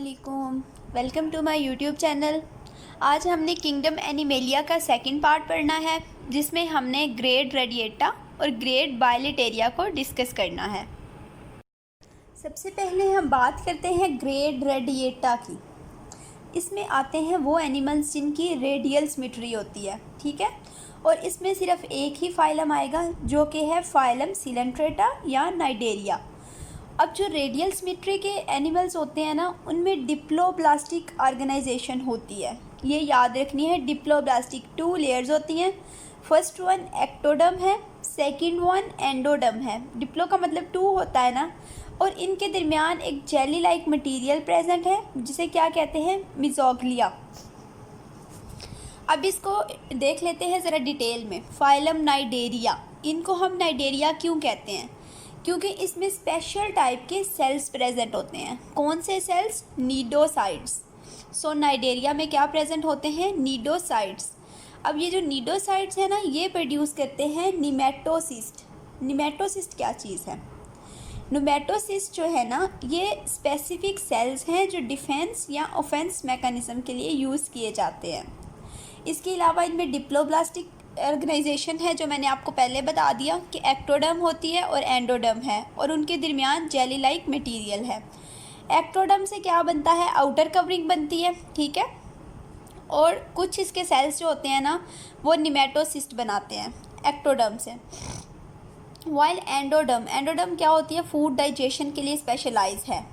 अस्सलामुअलैकुम, welcome to my YouTube channel. आज हमने किंगडम एनिमेलिया का सेकंड पार्ट पढ़ना है, जिसमें हमने ग्रेड रेडिएटा और ग्रेड बाइलेटेरिया को डिस्कस करना है। सबसे पहले हम बात करते हैं ग्रेड रेडिएटा की। इसमें आते हैं वो एनिमल्स जिनकी रेडियल सिमेट्री होती है, ठीक है। और इसमें सिर्फ एक ही फाइलम आएगा जो कि है फाइलम सिलेंट्रेटा या नाइडेरिया। अब जो रेडियल सिमेट्री के एनिमल्स होते हैं ना, उनमें डिप्लोब्लास्टिक ऑर्गेनाइजेशन होती है। ये याद रखनी है, डिप्लोब्लास्टिक 2 लेयर्स होती हैं। फर्स्ट वन एक्टोडर्म है, सेकंड वन एंडोडर्म है। डिप्लो का मतलब 2 होता है ना, और इनके दरमियान एक जेली लाइक मटेरियल प्रेजेंट है जिसे क्या कहते हैं, मिजोग्लिया। अब इसको देख लेते हैं ज़रा डिटेल में। फाइलम नाइडेरिया, इनको हम नाइडेरिया क्यों कहते हैं? क्योंकि इसमें स्पेशल टाइप के सेल्स प्रेजेंट होते हैं। कौन से सेल्स? नीडोसाइड्स। सो नाइडेरिया में क्या प्रेजेंट होते हैं? नीडोसाइड्स। अब ये जो नीडोसाइड्स है ना, ये प्रोड्यूस करते हैं निमेटोसिस्ट। निमेटोसिस्ट क्या चीज़ है? निमेटोसिस्ट जो है ना, ये स्पेसिफिक सेल्स हैं जो डिफेंस या ऑफेंस मैकेनिज्म के लिए यूज़ किए जाते हैं। इसके अलावा इनमें डिप्लोब्लास्टिक ऑर्गेनाइजेशन है, जो मैंने आपको पहले बता दिया कि एक्टोडर्म होती है और एंडोडर्म है, और उनके दरमियान जेली लाइक मटेरियल है। एक्टोडर्म से क्या बनता है? आउटर कवरिंग बनती है, ठीक है। और कुछ इसके सेल्स जो होते हैं ना, वो निमेटोसिस्ट बनाते हैं एक्टोडर्म से। वाइल एंडोडर्म क्या होती है? फूड डाइजेशन के लिए स्पेशलाइज है।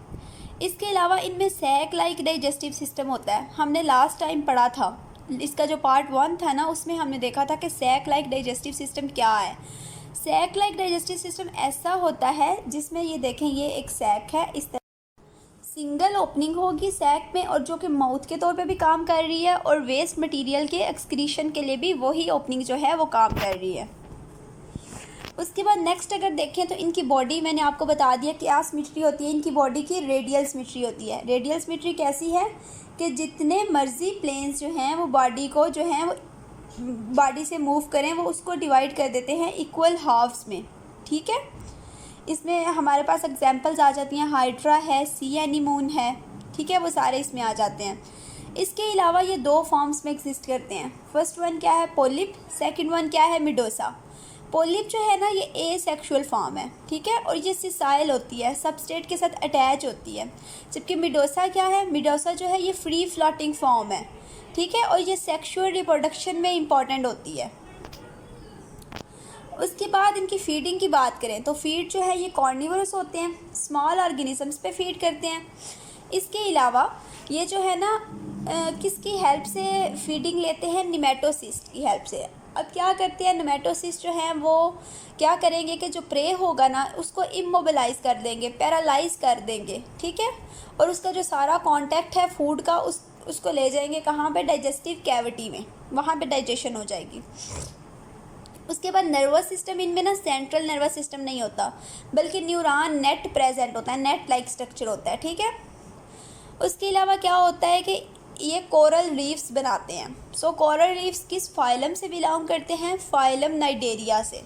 इसके अलावा इनमें सैक लाइक डाइजेस्टिव सिस्टम होता है। हमने लास्ट टाइम पढ़ा था, इसका जो पार्ट 1 था ना, उसमें हमने देखा था कि सैक लाइक डाइजेस्टिव सिस्टम क्या है। सैक लाइक डाइजेस्टिव सिस्टम ऐसा होता है जिसमें ये देखें, ये एक सैक है, इस तरह सिंगल ओपनिंग होगी सैक में, और जो कि माउथ के तौर पे भी काम कर रही है, और वेस्ट मटेरियल के एक्सक्रीशन के लिए भी वही ओपनिंग जो है वो काम कर रही है। उसके बाद नेक्स्ट अगर देखें तो इनकी बॉडी, मैंने आपको बता दिया क्या सिमेट्री होती है। इनकी बॉडी की रेडियल सिमेट्री होती है। रेडियल सिमेट्री कैसी है कि जितने मर्जी प्लेन्स जो हैं वो बॉडी को जो हैं वो बॉडी से मूव करें, वो उसको डिवाइड कर देते हैं इक्वल हाफ्स में, ठीक है। इसमें हमारे पास एग्जांपल्स आ जाती हैं, हाइड्रा है, सी एनीमून है, ठीक है, वो सारे इसमें आ जाते हैं। इसके अलावा ये 2 फॉर्म्स में एग्जिस्ट करते हैं। फर्स्ट वन क्या है? पोलिप। सेकेंड वन क्या है? मिडोसा। पोलिप जो है ना, ये एसेक्सुअल फॉर्म है, ठीक है, और ये सिसाइल होती है, सबस्ट्रेट के साथ अटैच होती है। जबकि मिडोसा क्या है? मिडोसा जो है ये फ्री फ्लोटिंग फॉर्म है, ठीक है, और ये सेक्सुअल रिप्रोडक्शन में इम्पॉर्टेंट होती है। उसके बाद इनकी फीडिंग की बात करें तो फीड जो है ये कॉर्निवोरस होते हैं, स्मॉल ऑर्गेनिजम्स पे फीड करते हैं। इसके अलावा ये जो है ना, किसकी हेल्प से फीडिंग लेते हैं? निमेटोसिस्ट की हेल्प से। अब क्या करते हैं निमेटोसिस्ट जो हैं, वो क्या करेंगे कि जो प्रे होगा ना, उसको इमोबिलाइज कर देंगे, पैरालाइज कर देंगे, ठीक है, और उसका जो सारा कांटेक्ट है फूड का, उसको ले जाएंगे कहाँ पे? डाइजेस्टिव कैविटी में, वहाँ पे डाइजेशन हो जाएगी। उसके बाद नर्वस सिस्टम, इनमें ना सेंट्रल नर्वस सिस्टम नहीं होता, बल्कि न्यूरॉन नेट प्रेजेंट होता है, नेट लाइक स्ट्रक्चर होता है, ठीक है। उसके अलावा क्या होता है कि ये कोरल रीफ्स बनाते हैं। सो कोरल रीफ्स किस फाइलम से बिलोंग करते हैं? फाइलम नाइडेरिया से।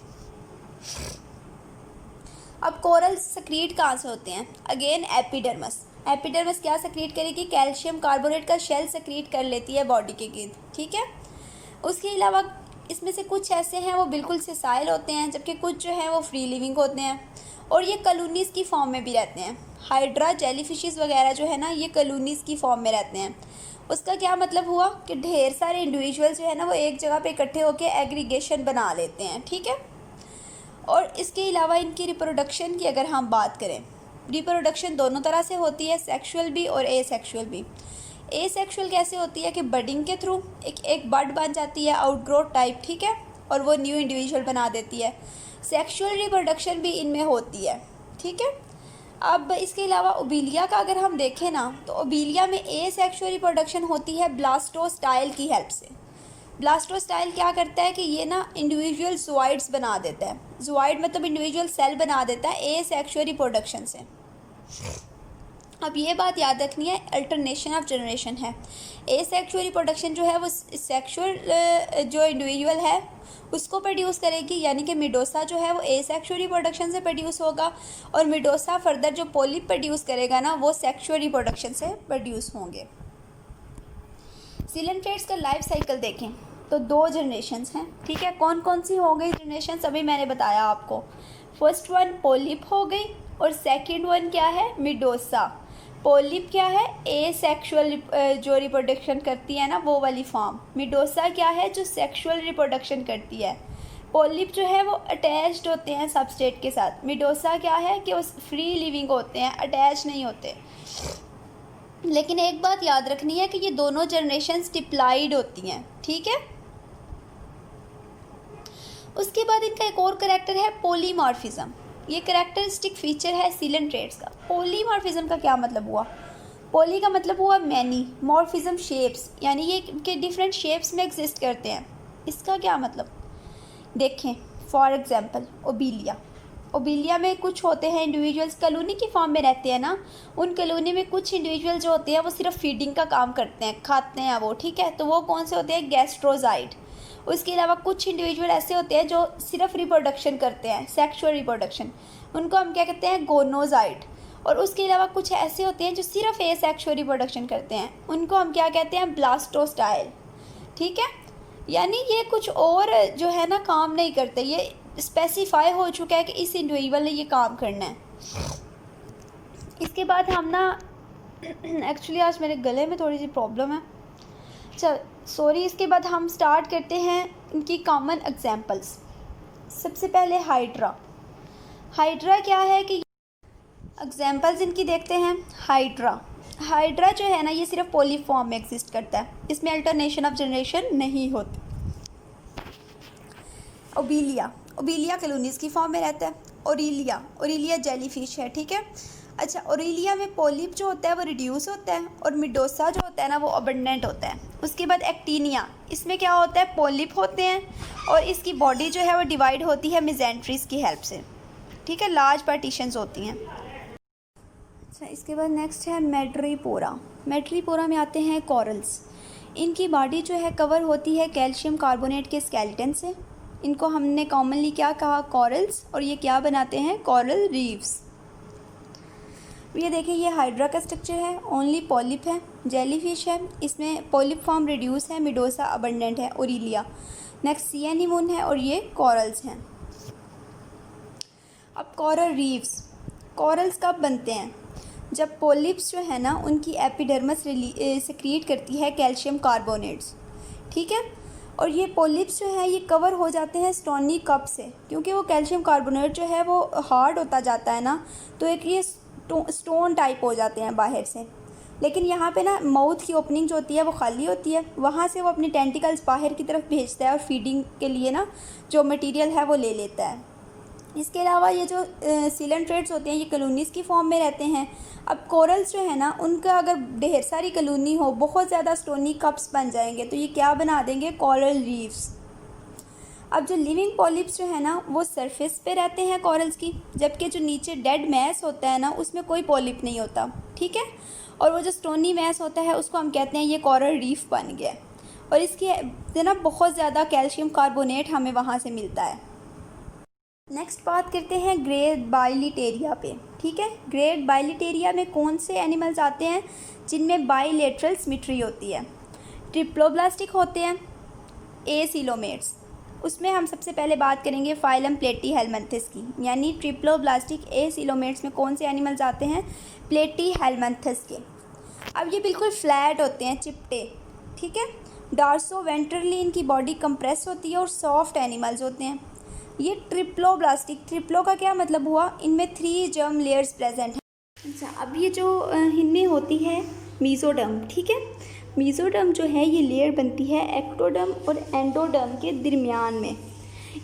अब कोरल सक्रीट कहाँ से होते हैं? Again epidermis. एपिडर्मस क्या सक्रीट करेगी? कैल्शियम कार्बोनेट का शेल सक्रीट कर लेती है बॉडी के गिर्द, ठीक है। उसके अलावा इसमें से कुछ ऐसे हैं वो बिल्कुल सेसाइल होते हैं, जबकि कुछ जो हैं वो फ्री लिविंग होते हैं, और ये कॉलोनीज़ की फॉर्म में भी रहते हैं। हाइड्रा, जेलीफिशेस वगैरह जो है ना, ये कॉलोनीज़ की फॉर्म में रहते हैं। उसका क्या मतलब हुआ कि ढेर सारे इंडिविजुअल जो है ना, वो एक जगह पे इकट्ठे होकर एग्रीगेशन बना लेते हैं, ठीक है। और इसके अलावा इनकी रिप्रोडक्शन की अगर हम बात करें, रिप्रोडक्शन दोनों तरह से होती है, सेक्सुअल भी और एसेक्सुअल भी। एसेक्सुअल कैसे होती है कि बडिंग के थ्रू एक बड बन जाती है, आउटग्रोथ टाइप, ठीक है, और वो न्यू इंडिविजुअल बना देती है। सेक्सुअल रिप्रोडक्शन भी इनमें होती है, ठीक है। अब इसके अलावा ओबीलिया का अगर हम देखें ना, तो ओबीलिया में एसेक्सुअल रिप्रोडक्शन होती है ब्लास्टोस्टाइल की हेल्प से। ब्लास्टोस्टाइल क्या करता है कि ये ना इंडिविजुअल ज़ोइड्स बना देता है। ज़ोइड मतलब इंडिविजुअल सेल बना देता है एसेक्सुअल रिप्रोडक्शन से। अब ये बात याद रखनी है, अल्टरनेशन ऑफ जनरेशन है। एसेक्सुअल रिप्रोडक्शन जो है वो सेक्सुअल जो इंडिविजुअल है उसको प्रोड्यूस करेगी, यानी कि मिडोसा जो है वो एसेक्सुअल रिप्रोडक्शन से प्रोड्यूस होगा, और मिडोसा फर्दर जो पोलिप प्रोड्यूस करेगा ना वो सेक्सुअल रिप्रोडक्शन से प्रोड्यूस होंगे। सिलेंट्रेट्स का लाइफ साइकिल देखें तो 2 जनरेशन्स हैं, ठीक है। कौन कौन सी हो गई जनरेशन, अभी मैंने बताया आपको। फर्स्ट वन पोलिप हो गई और सेकंड वन क्या है, मिडोसा। पोलिप क्या है, एसेक्सुअल जो रिप्रोडक्शन करती है ना वो वाली फॉर्म। मिडोसा क्या है, जो सेक्सुअल रिप्रोडक्शन करती है। पोलिप जो है वो अटैच्ड होते हैं सबस्ट्रेट के साथ। मिडोसा क्या है कि वो फ्री लिविंग होते हैं, अटैच नहीं होते। लेकिन एक बात याद रखनी है कि ये दोनों जनरेशन्स डिप्लॉयड होती हैं, ठीक है। उसके बाद इनका एक और करैक्टर है पॉलीमॉर्फिज्म। ये करैक्टरिस्टिक फीचर है सिलेंट्रेट्स का। पॉलीमॉर्फिज्म का क्या मतलब हुआ, पॉली का मतलब हुआ मैनी, मॉर्फिज्म शेप्स, यानी ये इनके डिफरेंट शेप्स में एग्जिस्ट करते हैं। इसका क्या मतलब, देखें फॉर एग्जांपल ओबीलिया। ओबीलिया में कुछ होते हैं इंडिविजुअल्स कॉलोनी की फॉर्म में रहते हैं ना, उन कॉलोनी में कुछ इंडिविजुअल जो होते हैं वो सिर्फ फीडिंग का काम करते हैं, खाते हैं वो, ठीक है। तो वो कौन से होते हैं, गैस्ट्रोजाइड। उसके अलावा कुछ इंडिविजुअल ऐसे होते हैं जो सिर्फ रिप्रोडक्शन करते हैं, सेक्सुअल रिप्रोडक्शन, उनको हम क्या कहते हैं, गोनोजाइड। और उसके अलावा कुछ ऐसे होते हैं जो सिर्फ एसेक्सुअल रिप्रोडक्शन करते हैं, उनको हम क्या कहते हैं, ब्लास्टोस्टाइल, ठीक है। यानी ये कुछ और जो है ना काम नहीं करते, ये स्पेसिफाई हो चुका है कि इस इंडिविजुअल ने ये काम करना है। इसके बाद हम ना एक्चुअली आज मेरे गले में थोड़ी सी प्रॉब्लम है, चल सॉरी। इसके बाद हम स्टार्ट करते हैं इनकी कॉमन एग्जांपल्स। सबसे पहले हाइड्रा। हाइड्रा क्या है कि एग्जांपल्स इनकी देखते हैं। हाइड्रा, हाइड्रा जो है ना ये सिर्फ पोली फॉर्म में एग्जिस्ट करता है, इसमें अल्टरनेशन ऑफ जनरेशन नहीं होती। ओबीलिया, ओबीलिया कॉलोनीज की फॉर्म में रहता है। ओरिलिया, ओरिलिया जेलीफिश है, ठीक है। अच्छा, ओरिलिया में पोलिप जो होता है वो रिड्यूस होता है, और मिडोसा जो होता है ना वो अबंडेंट होता है। उसके बाद एक्टिनिया, इसमें क्या होता है, पोलिप होते हैं और इसकी बॉडी जो है वो डिवाइड होती है मेजेंट्रीज की हेल्प से, ठीक है, लार्ज पार्टीशंस होती हैं। अच्छा, इसके बाद नेक्स्ट है मैड्रीपोरा। मैड्रीपोरा में आते हैं कॉरल्स। इनकी बॉडी जो है कवर होती है कैल्शियम कार्बोनेट के स्केलेटन से। इनको हमने कॉमनली क्या कहा, कॉरल्स, और ये क्या बनाते हैं, कॉरल रीफ्स। ये देखिए ये हाइड्रा का स्ट्रक्चर है, ओनली पॉलिप है, जेलीफिश है, इसमें पॉलिप फॉर्म रिड्यूस है, मिडोसा अबंडेंट है, ओरिलिया। नेक्स्ट सी एनीमोन है और ये कॉरल्स हैं। अब कॉरल रीफ्स, कॉरल्स कब बनते हैं, जब पॉलिप्स जो है ना उनकी एपिडर्मस सेक्रीट करती है कैल्शियम कार्बोनेट्स, ठीक है। और ये पॉलिप्स जो है ये कवर हो जाते हैं स्टोनी कप से, क्योंकि वो कैल्शियम कार्बोनेट जो है वो हार्ड होता जाता है ना, तो एक ये स्टोन टाइप हो जाते हैं बाहर से। लेकिन यहाँ पे ना माउथ की ओपनिंग जो होती है वो खाली होती है, वहाँ से वो अपनी टेंटिकल्स बाहर की तरफ भेजता है और फीडिंग के लिए ना जो मटेरियल है वो ले लेता है। इसके अलावा ये जो सिलेंट्रेट्स होते हैं ये कॉलोनीज़ की फॉर्म में रहते हैं। अब कोरल्स जो है ना उनका अगर ढेर सारी कॉलोनी हो, बहुत ज़्यादा स्टोनी कप्स बन जाएंगे, तो ये क्या बना देंगे, कोरल रीफ्स। अब जो लिविंग पॉलिप्स जो है ना वो सरफेस पे रहते हैं कोरल्स की, जबकि जो नीचे डेड मैस होता है ना उसमें कोई पॉलिप नहीं होता, ठीक है। और वो जो स्टोनी मैस होता है उसको हम कहते हैं ये कोरल रीफ बन गया, और इसके ना बहुत ज़्यादा कैल्शियम कार्बोनेट हमें वहाँ से मिलता है। नेक्स्ट बात करते हैं ग्रेट बाइलिटेरिया पे, ठीक है। ग्रेट बाइलिटेरिया में कौन से एनिमल्स आते हैं जिनमें बाइलेटरल सिमेट्री होती है, ट्रिप्लोब्लास्टिक होते हैं, एसिलोमेट्स। उसमें हम सबसे पहले बात करेंगे फाइलम प्लेटीहेलमिन्थस की, यानी ट्रिप्लोब्लास्टिक एसिलोमेट्स में कौन से एनिमल्स आते हैं, प्लेटीहेलमिन्थस के। अब ये बिल्कुल फ्लैट होते हैं, चिपटे, ठीक है। डार्सो वेंट्रली इनकी बॉडी कंप्रेस होती है और सॉफ्ट एनिमल्स होते हैं। ये ट्रिप्लोब्लास्टिक, ट्रिप्लो का क्या मतलब हुआ, इनमें 3 जर्म लेयर्स प्रेजेंट हैं। अच्छा, अब ये जो इनमें होती है मीजोडर्म, ठीक है। मीजोडर्म जो है ये लेयर बनती है एक्टोडर्म और एंडोडर्म के दरमियान में।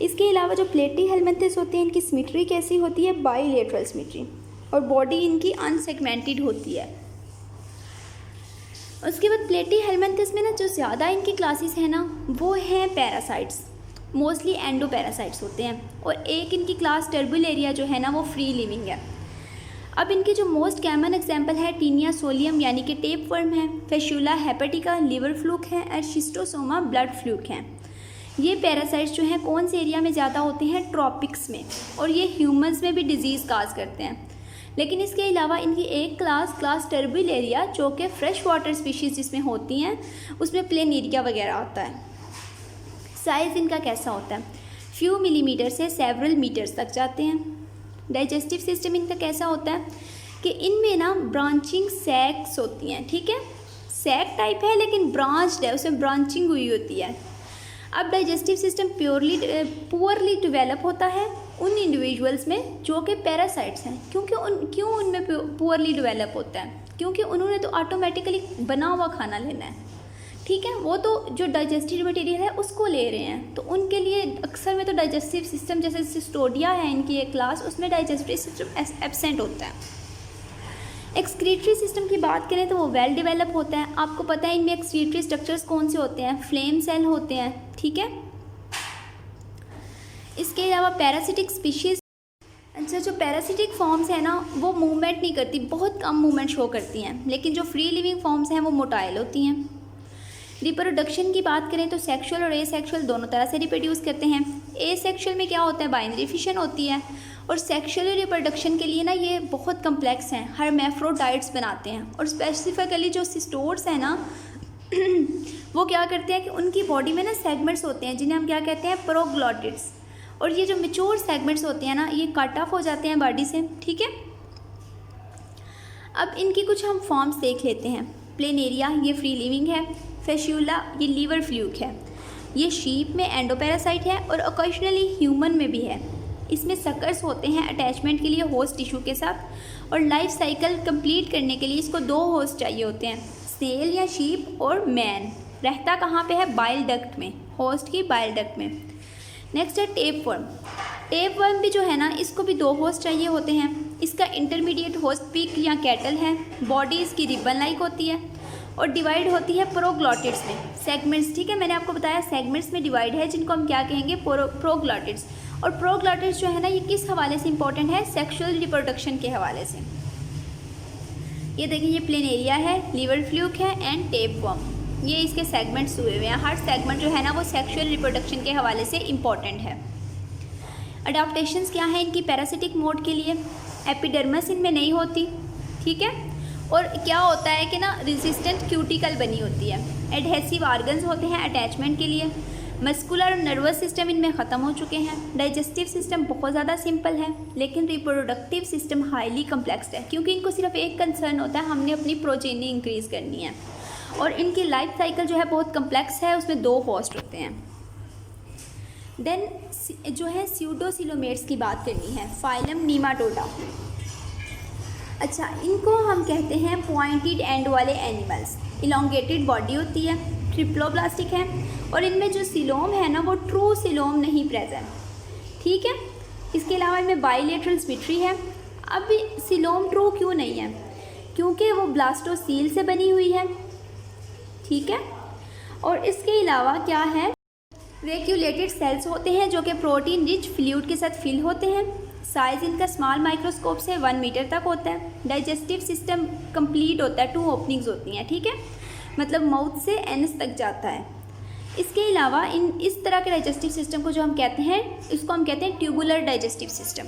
इसके अलावा जो प्लेटीहेलमिन्थस होते हैं इनकी सिमेट्री कैसी होती है, बाइलेटरल सिमेट्री, और बॉडी इनकी अनसेगमेंटेड होती है। उसके बाद प्लेटीहेलमिन्थस में ना जो ज़्यादा इनकी क्लासेस हैं ना वो हैं पैरासाइट्स, मोस्टली एंडो पैरासाइट्स होते हैं, और एक इनकी क्लास टर्बुलेरिया जो है ना वो फ्री लिविंग है। अब इनके जो मोस्ट कॉमन एग्जांपल है टीनिया सोलियम यानी कि टेप वर्म है, फेशुला हेपेटिका लिवर फ्लूक है और शिस्टोसोमा ब्लड फ्लूक है। ये पैरासाइट्स जो हैं कौन से एरिया में ज़्यादा होते हैं? ट्रॉपिक्स में, और ये ह्यूमंस में भी डिजीज़ काज करते हैं। लेकिन इसके अलावा इनकी एक क्लास टर्बिलेरिया जो कि फ्रेश वाटर स्पीशीज़ जिसमें होती हैं उसमें प्लेनेरिया वगैरह होता है। साइज़ इनका कैसा होता है? फ्यू मिलीमीटर से सेवरल मीटर्स तक जाते हैं। डाइजेस्टिव सिस्टम इनका कैसा होता है कि इनमें ना ब्रांचिंग सैक्स होती हैं, ठीक है, सैक टाइप है लेकिन ब्रांच्ड है, उसमें ब्रांचिंग हुई होती है। अब डाइजेस्टिव सिस्टम पुअरली डेवलप होता है उन इंडिविजुअल्स में जो कि पैरासाइट्स हैं। क्यों उनमें पुअरली डेवलप होता है? क्योंकि उन्होंने तो ऑटोमेटिकली बना हुआ खाना लेना है, ठीक है, वो तो जो डाइजेस्टिव मटेरियल है उसको ले रहे हैं, तो उनके लिए अक्सर में तो डाइजेस्टिव सिस्टम जैसे सिस्टोडिया है इनकी एक क्लास, उसमें डाइजेस्टिव सिस्टम एब्सेंट होता है। एक्सक्रीटरी सिस्टम की बात करें तो वो वेल डेवलप होता है। आपको पता है इनमें एक्सक्रीटरी स्ट्रक्चर्स कौन से होते हैं? फ्लेम सेल होते हैं, ठीक है। इसके अलावा पैरासिटिक स्पीशीज़, अच्छा, जो पैरासिटिक फॉर्म्स हैं ना वो मूवमेंट नहीं करती, बहुत कम मूवमेंट शो करती हैं, लेकिन जो फ्री लिविंग फॉर्म्स हैं वो मोटाइल होती हैं। रिप्रोडक्शन की बात करें तो सेक्सुअल और एसेक्सुअल दोनों तरह से रिप्रोड्यूस करते हैं। एसेक्सुअल में क्या होता है? बाइनरी फिशन होती है, और सेक्सुअल रिप्रोडक्शन के लिए ना ये बहुत कम्प्लेक्स हैं, हर्मैफ्रोडाइट्स बनाते हैं। और स्पेसिफिकली जो सिस्टोर्स हैं ना वो क्या करते हैं कि उनकी बॉडी में ना सेगमेंट्स होते हैं जिन्हें हम क्या कहते हैं? प्रोग्लॉटिड्स। और ये जो मैच्योर सेगमेंट्स होते हैं ना ये कट ऑफ हो जाते हैं बॉडी से, ठीक है। अब इनकी कुछ हम फॉर्म्स देख लेते हैं। प्लेनेरिया ये फ्री लिविंग है, फेशुला ये लीवर फ्लूक है, ये शीप में एंडोपैरासाइट है और ओकेजनली ह्यूमन में भी है। इसमें सकर्स होते हैं अटैचमेंट के लिए होस्ट टिश्यू के साथ, और लाइफ साइकिल कंप्लीट करने के लिए इसको 2 होस्ट चाहिए होते हैं, सेल या शीप और मैन। रहता कहाँ पे है? बाइल डक्ट में, होस्ट की बाइल डक्ट में। नेक्स्ट है टेप वर्म। टेप वर्म भी जो है ना इसको भी 2 होस्ट चाहिए होते हैं। इसका इंटरमीडिएट होस्ट पिग या कैटल है, बॉडी इसकी रिबन लाइक होती है और डिवाइड होती है प्रोग्लॉटिड्स में, सेगमेंट्स, ठीक है। मैंने आपको बताया सेगमेंट्स में डिवाइड है जिनको हम क्या कहेंगे? प्रोग्लॉटिड्स। और प्रोग्लॉटिड्स जो है ना ये किस हवाले से इंपॉर्टेंट है? सेक्सुअल रिप्रोडक्शन के हवाले से। ये देखिए ये प्लेनेरिया है, लीवर फ्लूक है एंड टेप वर्म, ये इसके सेगमेंट्स हुए हुए हैं। हर सेगमेंट जो है ना वो सेक्सुअल रिप्रोडक्शन के हवाले से इम्पॉर्टेंट है। अडाप्टेशंस क्या है इनकी पैरासिटिक मोड के लिए? एपिडर्मिस इनमें नहीं होती, ठीक है। और क्या होता है कि ना रेजिस्टेंट क्यूटिकल बनी होती है। एडहेसिव ऑर्गन्स होते हैं अटैचमेंट के लिए। मस्कुलर और नर्वस सिस्टम इनमें ख़त्म हो चुके हैं। डाइजेस्टिव सिस्टम बहुत ज़्यादा सिंपल है, लेकिन रिप्रोडक्टिव सिस्टम हाईली कम्प्लेक्स है, क्योंकि इनको सिर्फ एक कंसर्न होता है, हमने अपनी प्रोजेनी इंक्रीज़ करनी है। और इनकी लाइफ साइकिल जो है बहुत कम्प्लेक्स है, उसमें 2 होस्ट होते हैं। देन जो है स्यूडोसिलोमेट्स की बात करनी है, फाइलम नीमाटोडा। अच्छा, इनको हम कहते हैं पॉइंटेड एंड वाले एनिमल्स। इलोंगेटेड बॉडी होती है, ट्रिप्लोब्लास्टिक है, और इनमें जो सिलोम है ना वो ट्रू सिलोम नहीं प्रेजेंट, ठीक है। इसके अलावा इनमें बाइलेटरल सिमेट्री है। अब सिलोम ट्रू क्यों नहीं है? क्योंकि वो ब्लास्टोसील से बनी हुई है, ठीक है। और इसके अलावा क्या है? रेक्यूलेटेड सेल्स होते हैं जो कि प्रोटीन रिच फ्लूइड के साथ फिल होते हैं। साइज़ इनका स्मॉल माइक्रोस्कोप से 1 मीटर तक होता है। डाइजेस्टिव सिस्टम कंप्लीट होता है, 2 ओपनिंग्स होती हैं, ठीक है, मतलब माउथ से एनस तक जाता है। इसके अलावा इस तरह के डाइजेस्टिव सिस्टम को जो हम कहते हैं इसको हम कहते हैं ट्यूबुलर डाइजेस्टिव सिस्टम।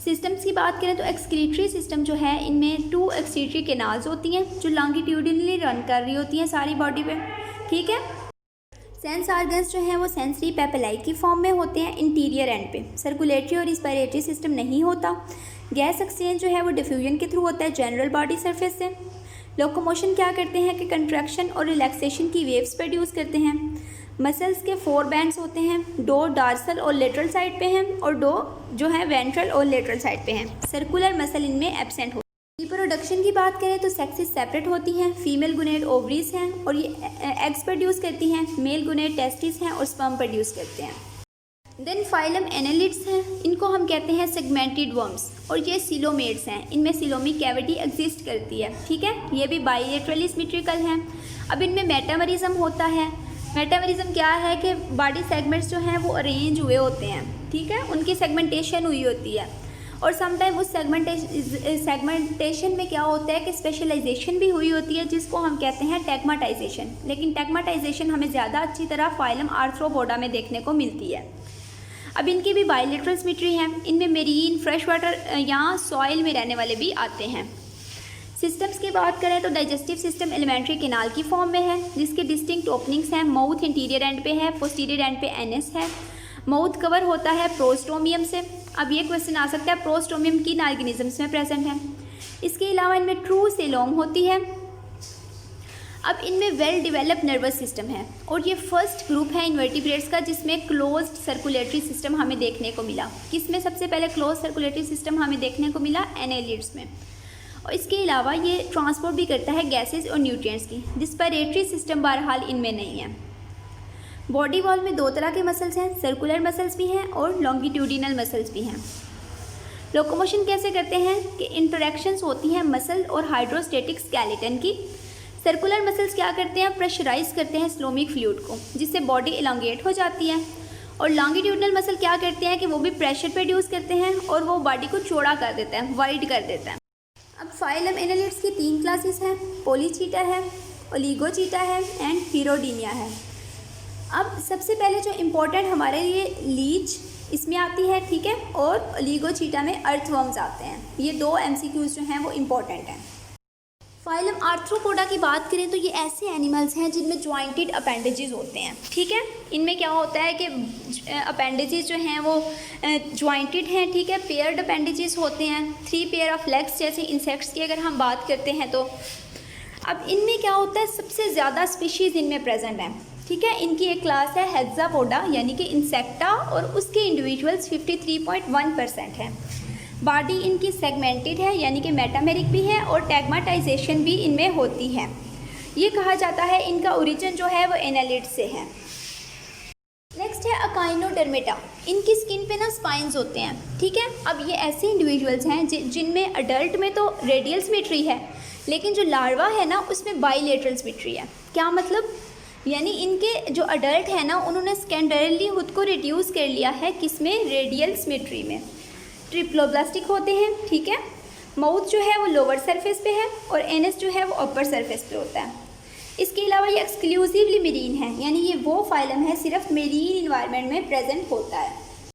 सिस्टम्स की बात करें तो एक्सक्रीटरी सिस्टम जो है इनमें 2 एक्सक्रीटरी कैनाल्स होती हैं जो लॉन्गिट्यूडिनली रन कर रही होती हैं सारी बॉडी पे, ठीक है। सेंस ऑर्गन्स जो हैं वो सेंसरी पेपेलाई की फॉर्म में होते हैं इंटीरियर एंड पे। सर्कुलेटरी और रिस्पिरेटरी सिस्टम नहीं होता। गैस एक्सचेंज जो है वो डिफ्यूजन के थ्रू होता है जनरल बॉडी सरफेस से। लोकोमोशन क्या करते हैं कि कंट्रैक्शन और रिलैक्सेशन की वेव्स प्रोड्यूस करते हैं। मसल्स के 4 बैंड्स होते हैं, 2 डार्सल और लेटरल साइड पे हैं और 2 जो है वेंट्रल और लेटरल साइड पे हैं। सर्कुलर मसल इनमें एब्सेंट होते हैं। रिप्रोडक्शन की बात करें तो सेक्सेस सेपरेट होती हैं। फीमेल गुनेड ओवरीज हैं और ये एग्स प्रोड्यूस करती हैं। मेल गुनेड टेस्टिस हैं और स्पर्म प्रोड्यूस करते हैं। देन फाइलम एनालिड्स हैं, इनको हम कहते हैं सेगमेंटेड वर्म्स, और ये सिलोमेट्स हैं, इनमें सिलोमिक कैविटी एग्जिस्ट करती है, ठीक है। ये भी बाइलेटरली सिमेट्रिकल हैं। अब इनमें मेटामरिज्म होता है। मेटामरिज्म क्या है कि बॉडी सेगमेंट्स जो हैं वो अरेंज हुए होते हैं, ठीक है, उनकी सेगमेंटेशन हुई होती है और समटाइम उस सेगमेंटेशन में क्या होता है कि स्पेशलाइजेशन भी हुई होती है, जिसको हम कहते हैं टेग्माटाइजेशन। लेकिन टेग्माटाइजेशन हमें ज़्यादा अच्छी तरह फाइलम आर्थ्रोपोडा में देखने को मिलती है। अब इनकी भी बायलेटरल सिमेट्री है, इनमें मेरीन, फ्रेश वाटर या सॉइल में रहने वाले भी आते हैं। सिस्टम्स की बात करें तो डाइजेस्टिव सिस्टम एलिमेंट्री कैनाल की फॉर्म में है, जिसके डिस्टिंक्ट ओपनिंग्स हैं। माउथ इंटीरियर एंड पे है, पोस्टीरियर एंड पे एनएस है। माउथ कवर होता है प्रोस्टोमियम से। अब ये क्वेश्चन आ सकता है प्रोस्टोमियम किन ऑर्गेनिजम्स में प्रेजेंट है। इसके अलावा इनमें ट्रू सेलोंग होती है। अब इनमें वेल डेवलप्ड नर्वस सिस्टम है और ये फर्स्ट ग्रुप है इन्वर्टिब्रेट्स का जिसमें क्लोज्ड सर्कुलेटरी सिस्टम हमें देखने को मिला। किसमें सबसे पहले क्लोज सर्कुलेटरी सिस्टम हमें देखने को मिला? एनालिड्स में। और इसके अलावा ये ट्रांसपोर्ट भी करता है गैसेस और न्यूट्रिएंट्स की। रिस्पिरेटरी सिस्टम बहरहाल इनमें नहीं है। बॉडी वॉल में दो तरह के मसल्स हैं, सर्कुलर मसल्स भी हैं और लॉन्गिट्यूडिनल मसल्स भी हैं। लोकोमोशन कैसे करते हैं कि इंटरेक्शंस होती हैं मसल और हाइड्रोस्टेटिक स्केलेटन की। सर्कुलर मसल्स क्या करते हैं? प्रेशराइज करते हैं स्लोमिक फ्लूइड को, जिससे बॉडी एलोंगेट हो जाती है। और लॉन्गिट्यूडिनल मसल क्या करते हैं कि वो भी प्रेशर प्रोड्यूस करते हैं और वो बॉडी को चौड़ा कर देता है, वाइड कर देता है। अब फाइलम एनालिड्स की 3 क्लासेस हैं, पोलीचीटा है, ओलिगोचीटा है एंड हीरोडीनिया है। अब सबसे पहले जो इम्पोर्टेंट हमारे लिए लीच इसमें आती है, ठीक है, और ओलिगोचीटा में अर्थवर्म्स आते हैं। ये 2 MCQs जो हैं वो इम्पोर्टेंट हैं। फाइलम आर्थ्रोपोडा की बात करें तो ये ऐसे एनिमल्स हैं जिनमें जॉइंटेड अपेंडेजेस होते हैं, ठीक है। इनमें क्या होता है कि अपेंडेजेस जो हैं वो जॉइंटेड हैं, ठीक है, पेयर्ड अपेंडेजेस होते हैं। 3 पेयर ऑफ लेग्स जैसे इंसेक्ट्स की अगर हम बात करते हैं तो अब इनमें क्या होता है, सबसे ज़्यादा स्पीशीज़ इनमें प्रेजेंट हैं, ठीक है। इनकी एक क्लास है हेक्सापोडा यानी कि इंसेक्टा और उसके इंडिविजुअल्स 53.1% हैं। बॉडी इनकी सेगमेंटेड है यानी कि मेटामेरिक भी है और टेग्माटाइजेशन भी इनमें होती है। ये कहा जाता है इनका ओरिजिन जो है वो एनालिड से है। नेक्स्ट है अकाइनोडर्मेटा। इनकी स्किन पे ना स्पाइंस होते हैं, ठीक है। अब ये ऐसे इंडिविजुअल्स हैं जिनमें अडल्ट में तो रेडियल सिमेट्री है, लेकिन जो लार्वा है ना उसमें बाइलेटरल सिमेट्री है। क्या मतलब? यानी इनके जो अडल्ट है ना उन्होंने स्कैंडरली खुद को रिड्यूस कर लिया है, किसमें? रेडियल सिमेट्री में। ट्रिप्लोब्लास्टिक होते हैं, ठीक है। माउथ जो है वो लोअर सरफेस पे है और एनएस जो है वो अपर सरफेस पे होता है। इसके अलावा ये एक्सक्लूसिवली मेरीन है, यानी ये वो फाइलम है सिर्फ मेरीन इन्वायरमेंट में प्रेजेंट होता है।